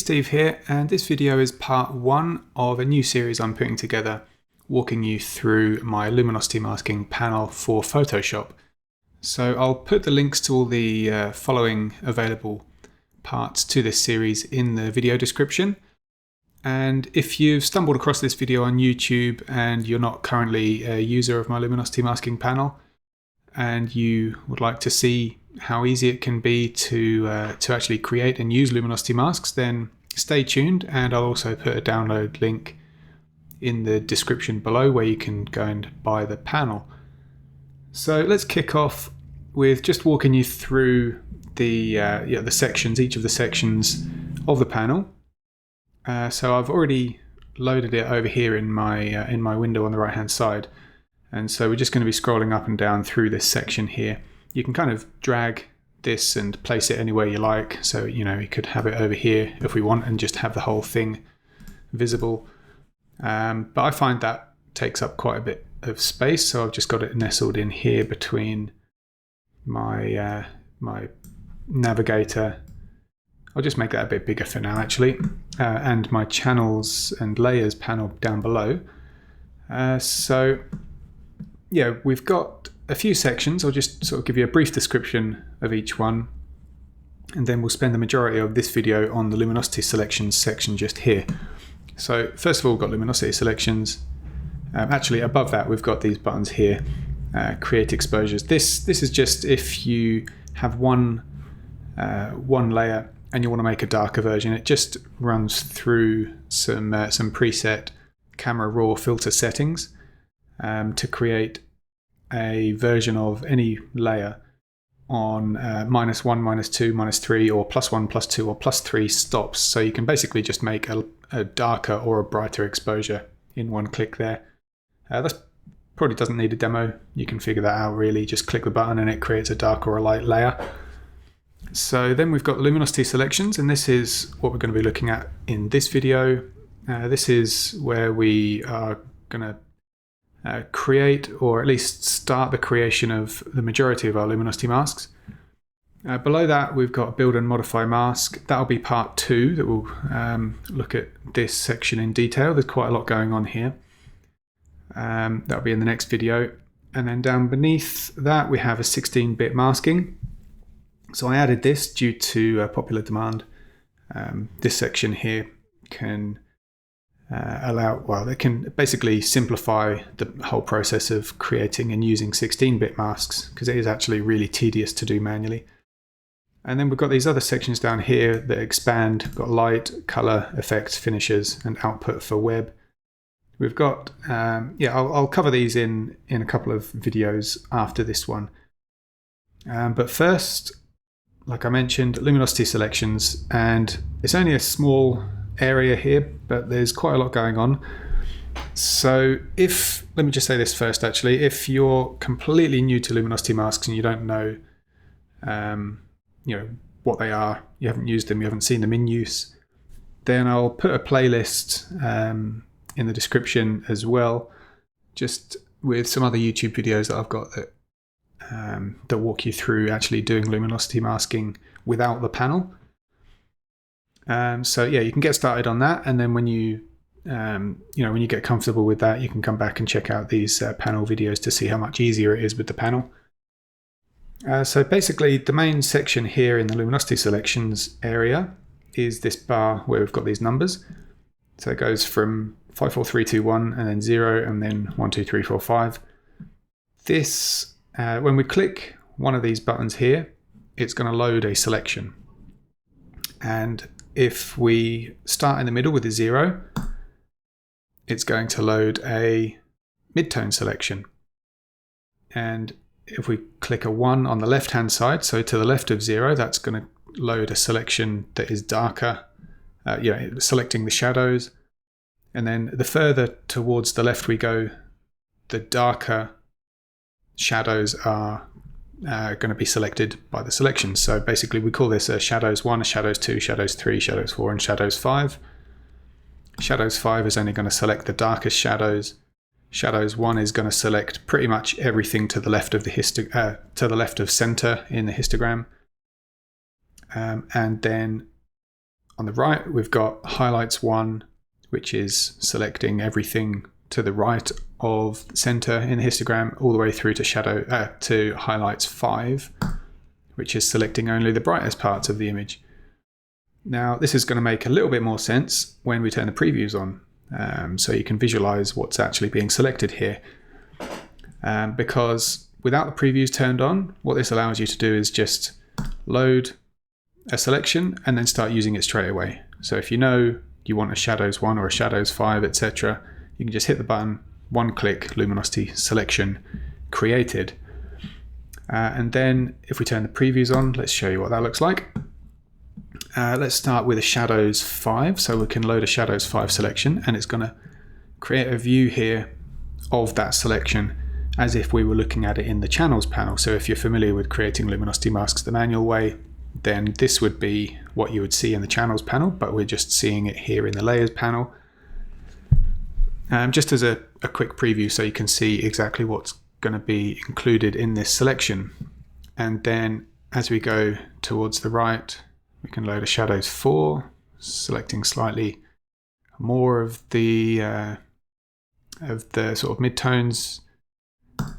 Steve here, and this video is part one of a new series I'm putting together, walking you through my Luminosity Masking Panel for Photoshop. So I'll put the links to all the following available parts to this series in the video description. And if you've stumbled across this video on YouTube and you're not currently a user of my Luminosity Masking Panel, and you would like to see how easy it can be to actually create and use luminosity masks, then stay tuned, and I'll also put a download link in the description below where you can go and buy the panel. So let's kick off with just walking you through the sections, each of the sections of the panel. So I've already loaded it over here in my window on the right hand side. And so we're just going to be scrolling up and down through this section here. You can kind of drag this and place it anywhere you like. So, you could have it over here if we want and just have the whole thing visible. But I find that takes up quite a bit of space. So I've just got it nestled in here between my navigator. I'll just make that a bit bigger for now, actually. And my channels and layers panel down below. So yeah, we've got a few sections. I'll just sort of give you a brief description of each one, and then we'll spend the majority of this video on the Luminosity Selections section just here. So first of all, we've got Luminosity Selections. Actually, above that, we've got these buttons here, Create Exposures. This is just if you have one layer and you want to make a darker version. It just runs through some preset camera raw filter settings to create a version of any layer on -1, -2, -3, or +1, +2, or +3 stops. So you can basically just make a darker or a brighter exposure in one click there. That probably doesn't need a demo. You can figure that out really. Just click the button and it creates a dark or a light layer. So then we've got Luminosity Selections, and this is what we're going to be looking at in this video. This is where we are going to create, or at least start the creation of the majority of our luminosity masks. Below that, we've got build and modify mask. That'll be part two that will look at this section in detail. There's quite a lot going on here. That'll be in the next video. And then down beneath that, we have a 16-bit masking. So I added this due to popular demand. This section here can they can basically simplify the whole process of creating and using 16-bit masks, because it is actually really tedious to do manually. And then we've got these other sections down here that expand. We've got light, color, effects, finishes, and output for web. We've got, I'll cover these in a couple of videos after this one. But first, like I mentioned, Luminosity Selections, and it's only a small area here, but there's quite a lot going on. So let me just say this first actually, if you're completely new to luminosity masks and you don't know what they are, you haven't used them, you haven't seen them in use, then I'll put a playlist in the description as well, just with some other YouTube videos that I've got that walk you through actually doing luminosity masking without the panel. So yeah, you can get started on that, and then when you get comfortable with that, you can come back and check out these panel videos to see how much easier it is with the panel. So basically, the main section here in the Luminosity Selections area is this bar where we've got these numbers. So it goes from 5, 4, 3, 2, 1, and then 0, and then 1, 2, 3, 4, 5. This, when we click one of these buttons here, it's going to load a selection. And if we start in the middle with a 0, it's going to load a midtone selection. And if we click a 1 on the left hand side, so to the left of 0, that's going to load a selection that is darker, selecting the shadows. And then the further towards the left we go, the darker shadows are going to be selected by the selection. So basically we call this a shadows 1, a shadows 2, shadows 3, shadows 4, and shadows 5. Shadows 5 is only going to select the darkest shadows. Shadows 1 is going to select pretty much everything to the left of center in the histogram. And then On the right, we've got highlights 1, which is selecting everything to the right of the center in the histogram, all the way through to to highlights 5, which is selecting only the brightest parts of the image. Now, this is going to make a little bit more sense when we turn the previews on, so you can visualize what's actually being selected here. Because without the previews turned on, what this allows you to do is just load a selection and then start using it straight away. So if you know you want a shadows 1 or a shadows 5, etc., you can just hit the button, one click, Luminosity Selection created. And then if we turn the previews on, let's show you what that looks like. Let's start with a shadows 5, so we can load a shadows 5 selection, and it's going to create a view here of that selection as if we were looking at it in the channels panel. So if you're familiar with creating luminosity masks the manual way, then this would be what you would see in the channels panel, but we're just seeing it here in the layers panel. Just as a quick preview so you can see exactly what's going to be included in this selection. And then as we go towards the right, we can load a shadows 4, selecting slightly more of the sort of midtones.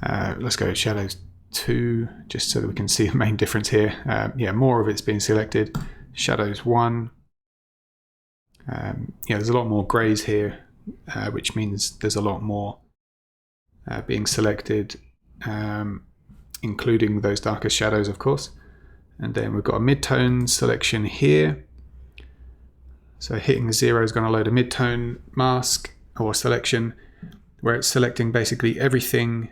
Let's go shadows 2, just so that we can see the main difference here. Yeah, more of it's being selected. Shadows 1. Yeah, there's a lot more grays here, which means there's a lot more being selected, including those darkest shadows, of course. And then we've got a midtone selection here. So hitting the 0 is going to load a midtone mask or selection, where it's selecting basically everything,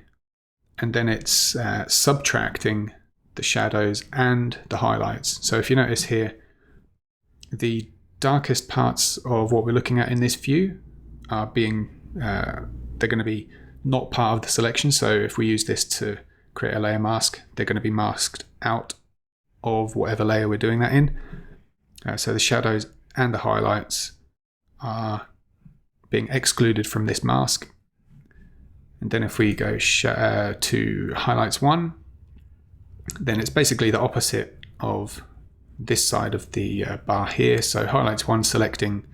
and then it's subtracting the shadows and the highlights. So if you notice here, the darkest parts of what we're looking at in this view are being, they're going to be not part of the selection. So if we use this to create a layer mask, they're going to be masked out of whatever layer we're doing that in. So the shadows and the highlights are being excluded from this mask. And then if we go to highlights 1, then it's basically the opposite of this side of the bar here. So highlights 1 selecting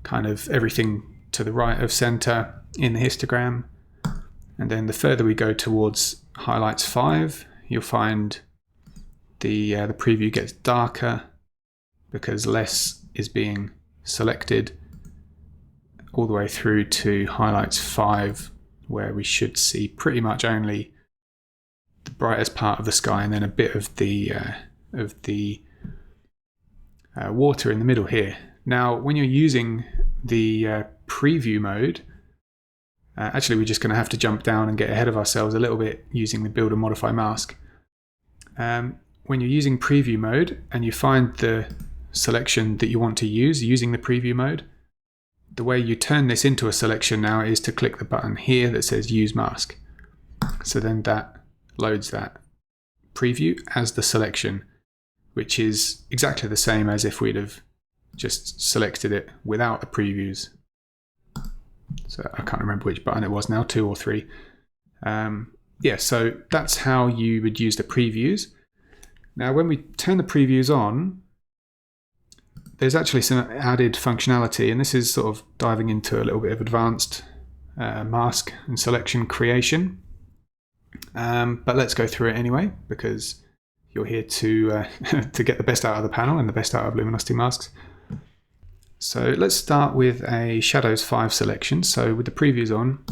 kind of everything to the right of center in the histogram. And then the further we go towards highlights 5, you'll find the preview gets darker because less is being selected, all the way through to highlights 5, where we should see pretty much only the brightest part of the sky and then a bit of the water in the middle here. Now, when you're using the preview mode, actually we're just going to have to jump down and get ahead of ourselves a little bit using the build and modify mask. When you're using preview mode and you find the selection that you want to use using the preview mode, the way you turn this into a selection now is to click the button here that says use mask. So then that loads that preview as the selection, which is exactly the same as if we'd have just selected it without the previews. So I can't remember which button it was now, 2 or 3. Yeah, so that's how you would use the previews. Now when we turn the previews on, there's actually some added functionality, and this is sort of diving into a little bit of advanced mask and selection creation. But let's go through it anyway, because you're here to to get the best out of the panel and the best out of Luminosity masks. So let's start with a Shadows 5 selection. So with the previews on,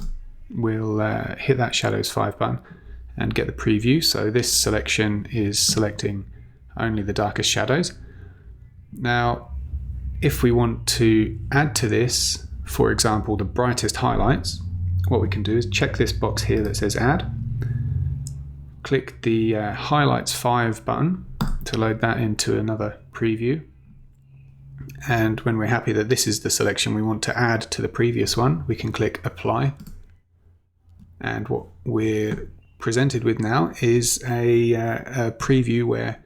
we'll hit that Shadows 5 button and get the preview. So this selection is selecting only the darkest shadows. Now, if we want to add to this, for example, the brightest highlights, what we can do is check this box here that says Add. Click the Highlights 5 button to load that into another preview. And when we're happy that this is the selection we want to add to the previous one, we can click Apply. And what we're presented with now is a preview where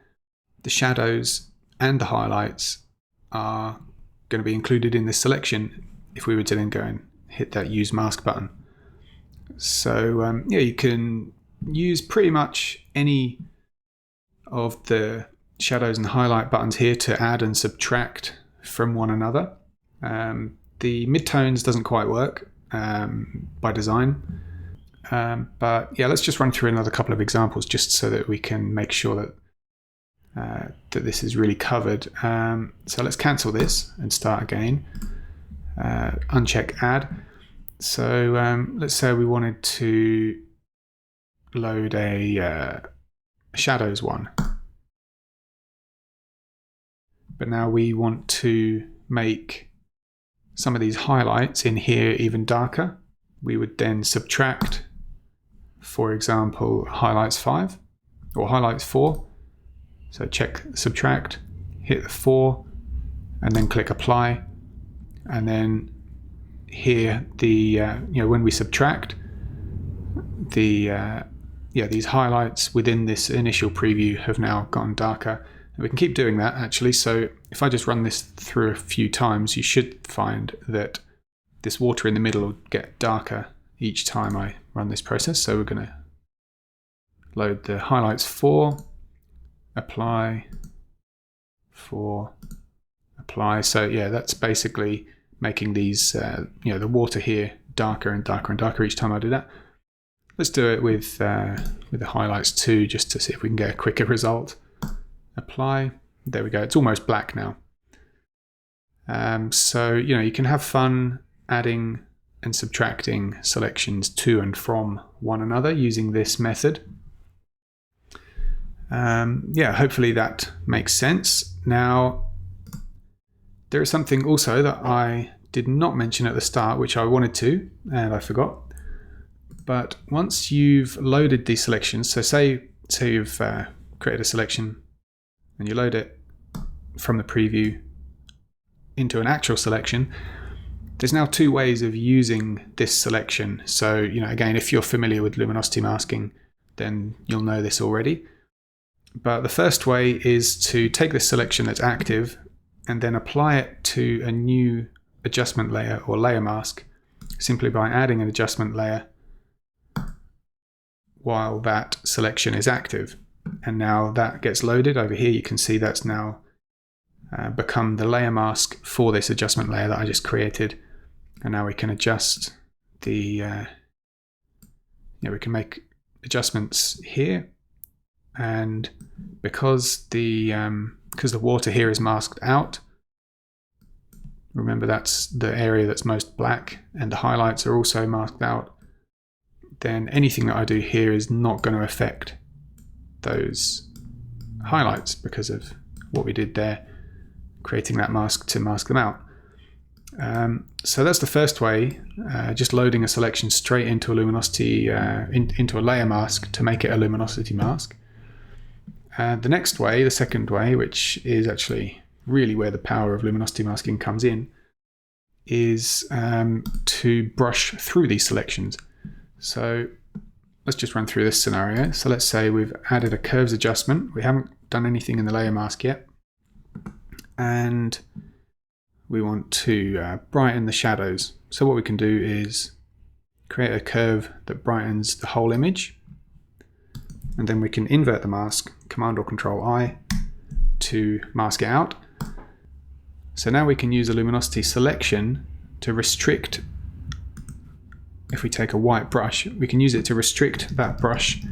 the shadows and the highlights are going to be included in this selection if we were to then go and hit that Use Mask button. So yeah, you can use pretty much any of the shadows and highlight buttons here to add and subtract from one another. The midtones doesn't quite work by design. But yeah, let's just run through another couple of examples just so that we can make sure that this is really covered. So let's cancel this and start again. Uncheck add. So let's say we wanted to load a shadows one. But now we want to make some of these highlights in here even darker. We would then subtract, for example, highlights 5 or highlights 4. So check subtract, hit the 4, and then click apply. And then here, when we subtract, these highlights within this initial preview have now gotten darker. And we can keep doing that actually. So if I just run this through a few times, you should find that this water in the middle will get darker each time I run this process. So we're going to load the highlights 4, apply, 4, apply. So yeah, that's basically making these, the water here darker and darker and darker each time I do that. Let's do it with the highlights 2 just to see if we can get a quicker result. Apply. There we go. It's almost black now. So you can have fun adding and subtracting selections to and from one another using this method. Hopefully that makes sense. Now, there is something also that I did not mention at the start, which I wanted to, and I forgot. But once you've loaded these selections, so say you've created a selection and you load it from the preview into an actual selection, there's now 2 ways of using this selection. So, again, if you're familiar with luminosity masking, then you'll know this already. But the first way is to take this selection that's active and then apply it to a new adjustment layer or layer mask simply by adding an adjustment layer while that selection is active. And now that gets loaded over here. You can see that's now become the layer mask for this adjustment layer that I just created. And now we can adjust the, we can make adjustments here. And because the water here is masked out, remember that's the area that's most black, and the highlights are also masked out, then anything that I do here is not going to affect those highlights because of what we did there, creating that mask to mask them out. So that's the first way, just loading a selection straight into a luminosity, into a layer mask to make it a luminosity mask. The next way, the second way, which is actually really where the power of luminosity masking comes in, is to brush through these selections. So let's just run through this scenario. So let's say we've added a curves adjustment. We haven't done anything in the layer mask yet. And we want to brighten the shadows. So what we can do is create a curve that brightens the whole image. And then we can invert the mask, Command or Control I, to mask it out. So now we can use a luminosity selection to restrict. If we take a white brush, we can use it to restrict that brush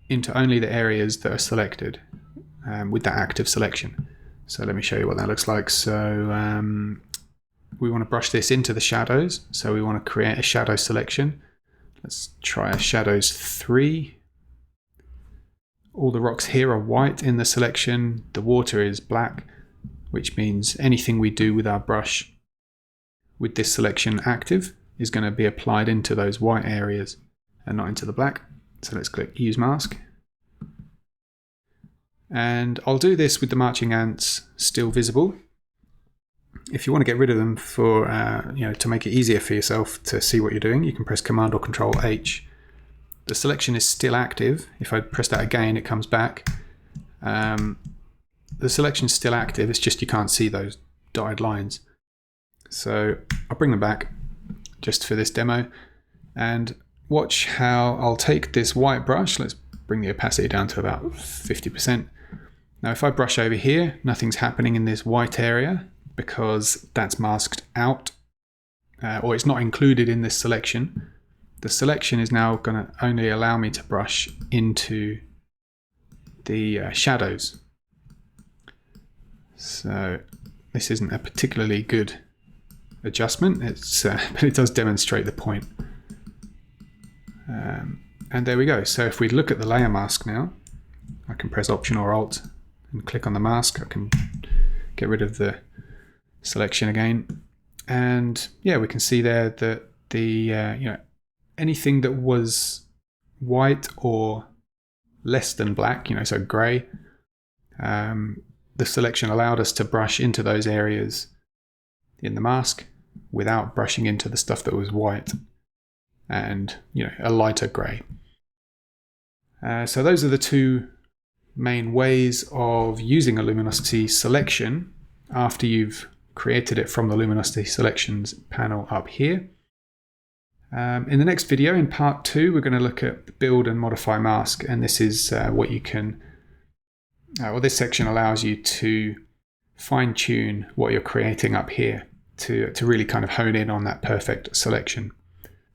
into only the areas that are selected with that active selection. So let me show you what that looks like. So we want to brush this into the shadows. So we want to create a shadow selection. Let's try a shadows 3. All the rocks here are white in the selection. The water is black, which means anything we do with our brush with this selection active is going to be applied into those white areas and not into the black. So let's click Use Mask. And I'll do this with the marching ants still visible. If you want to get rid of them for, to make it easier for yourself to see what you're doing, you can press Command or Control H. The selection is still active. If I press that again, it comes back. The selection is still active, it's just you can't see those dotted lines. So I'll bring them back just for this demo. And watch how I'll take this white brush, let's bring the opacity down to about 50%. Now if I brush over here, nothing's happening in this white area because that's masked out, or it's not included in this selection. The selection is now going to only allow me to brush into the shadows. So this isn't a particularly good adjustment, but it does demonstrate the point. And there we go. So if we look at the layer mask now, I can press Option or Alt and click on the mask. I can get rid of the selection again. And yeah, we can see there that the anything that was white or less than black, so grey, the selection allowed us to brush into those areas in the mask without brushing into the stuff that was white and a lighter grey. So those are the two main ways of using a luminosity selection after you've created it from the Luminosity Selections panel up here. In the next video, in part 2, we're going to look at build and modify mask, and this is what you can, this section allows you to fine-tune what you're creating up here to really kind of hone in on that perfect selection.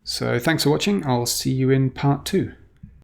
So thanks for watching. I'll see you in part 2.